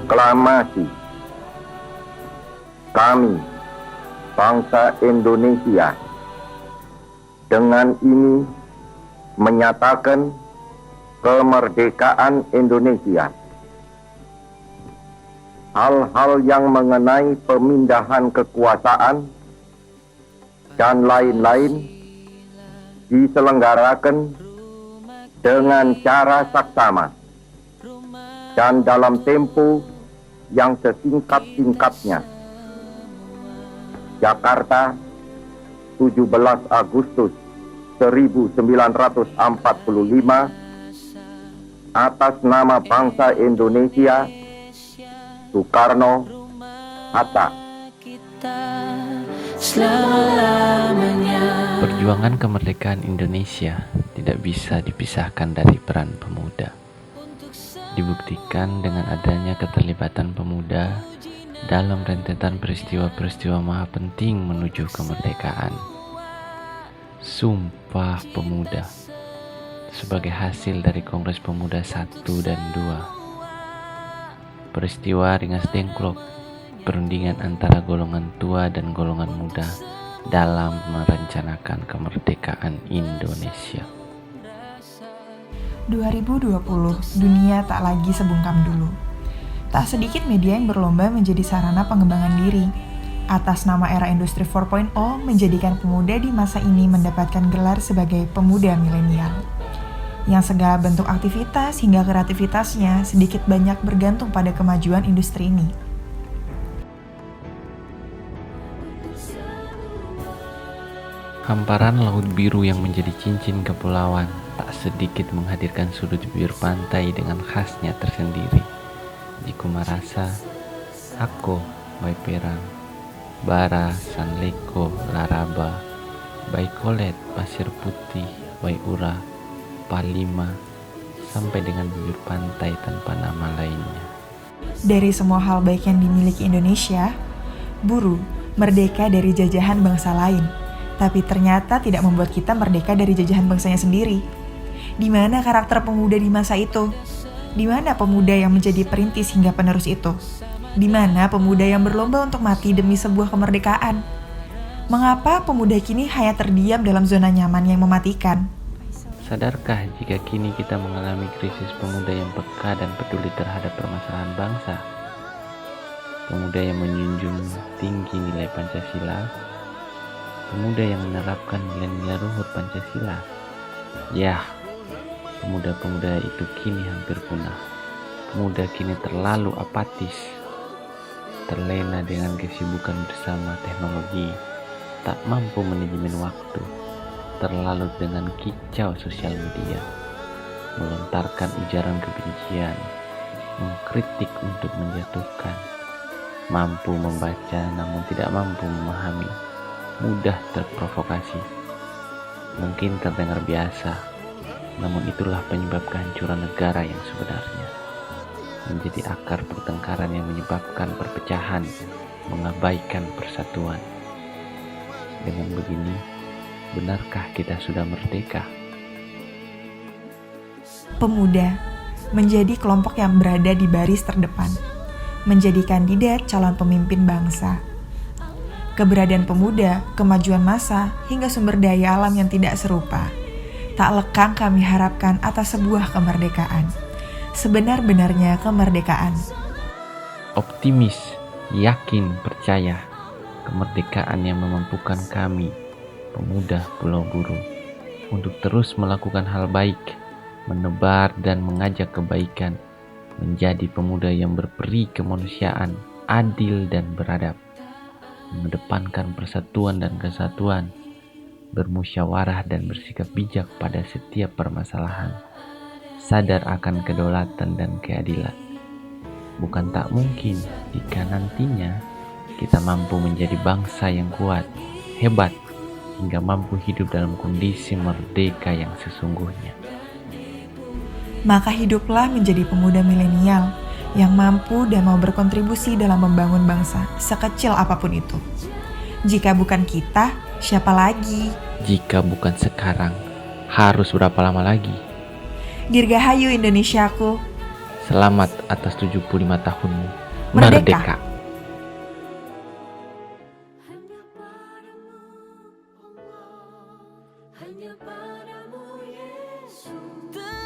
Proklamasi kami, bangsa Indonesia, dengan ini menyatakan kemerdekaan Indonesia. Hal-hal yang mengenai pemindahan kekuasaan dan lain-lain diselenggarakan dengan cara saksama dan dalam tempo yang sesingkat-singkatnya. Jakarta, 17 Agustus 1945, atas nama bangsa Indonesia, Soekarno, Hatta. Perjuangan kemerdekaan Indonesia tidak bisa dipisahkan dari peran pemuda. Dibuktikan dengan adanya keterlibatan pemuda dalam rentetan peristiwa-peristiwa maha penting menuju kemerdekaan. Sumpah Pemuda sebagai hasil dari Kongres Pemuda 1 dan 2. Peristiwa Ringas Dengklok, perundingan antara golongan tua dan golongan muda dalam merencanakan kemerdekaan Indonesia. 2020, dunia tak lagi sebungkam dulu. Tak sedikit media yang berlomba menjadi sarana pengembangan diri. Atas nama era industri 4.0, menjadikan pemuda di masa ini mendapatkan gelar sebagai pemuda milenial. Yang segala bentuk aktivitas hingga kreativitasnya sedikit banyak bergantung pada kemajuan industri ini. Hamparan laut biru yang menjadi cincin kepulauan tak sedikit menghadirkan sudut bibir pantai dengan khasnya tersendiri. Jiku Marasa, Ako, Waiperang, Bara, Sanleko, Laraba, Baikolet, Pasir Putih, Waiura, Palima, sampai dengan bibir pantai tanpa nama lainnya. Dari semua hal baik yang dimiliki Indonesia, buruh merdeka dari jajahan bangsa lain, tapi ternyata tidak membuat kita merdeka dari jajahan bangsanya sendiri. Di mana karakter pemuda di masa itu? Di mana pemuda yang menjadi perintis hingga penerus itu? Di mana pemuda yang berlomba untuk mati demi sebuah kemerdekaan? Mengapa pemuda kini hanya terdiam dalam zona nyaman yang mematikan? Sadarkah jika kini kita mengalami krisis pemuda yang peka dan peduli terhadap permasalahan bangsa? Pemuda yang menjunjung tinggi nilai Pancasila, pemuda yang menerapkan nilai-nilai luhur Pancasila. Ya, pemuda-pemuda itu kini hampir punah. Pemuda kini terlalu apatis, terlena dengan kesibukan bersama teknologi, tak mampu manajemen waktu, terlalu dengan kicau sosial media, melontarkan ujaran kebencian, mengkritik untuk menjatuhkan, mampu membaca namun tidak mampu memahami, mudah terprovokasi. Mungkin terdengar biasa, namun itulah penyebab kehancuran negara yang sebenarnya. Menjadi akar pertengkaran yang menyebabkan perpecahan, mengabaikan persatuan. Dengan begini, benarkah kita sudah merdeka? Pemuda menjadi kelompok yang berada di baris terdepan, menjadi kandidat calon pemimpin bangsa. Keberadaan pemuda, kemajuan massa, hingga sumber daya alam yang tidak serupa, tak lekang kami harapkan atas sebuah kemerdekaan. Sebenar-benarnya kemerdekaan. Optimis, yakin, percaya, kemerdekaan yang memampukan kami, pemuda Pulau Buru, untuk terus melakukan hal baik, menebar dan mengajak kebaikan, menjadi pemuda yang berperi kemanusiaan, adil dan beradab, mengedepankan persatuan dan kesatuan, bermusyawarah dan bersikap bijak pada setiap permasalahan, sadar akan kedaulatan dan keadilan. Bukan tak mungkin jika nantinya kita mampu menjadi bangsa yang kuat, hebat, hingga mampu hidup dalam kondisi merdeka yang sesungguhnya. Maka hiduplah menjadi pemuda milenial yang mampu dan mau berkontribusi dalam membangun bangsa, sekecil apapun itu. Jika bukan kita, siapa lagi? Jika bukan sekarang, harus berapa lama lagi? Dirgahayu Indonesiaku. Selamat atas 75 tahunmu. Merdeka. Hanya padamu Yesus.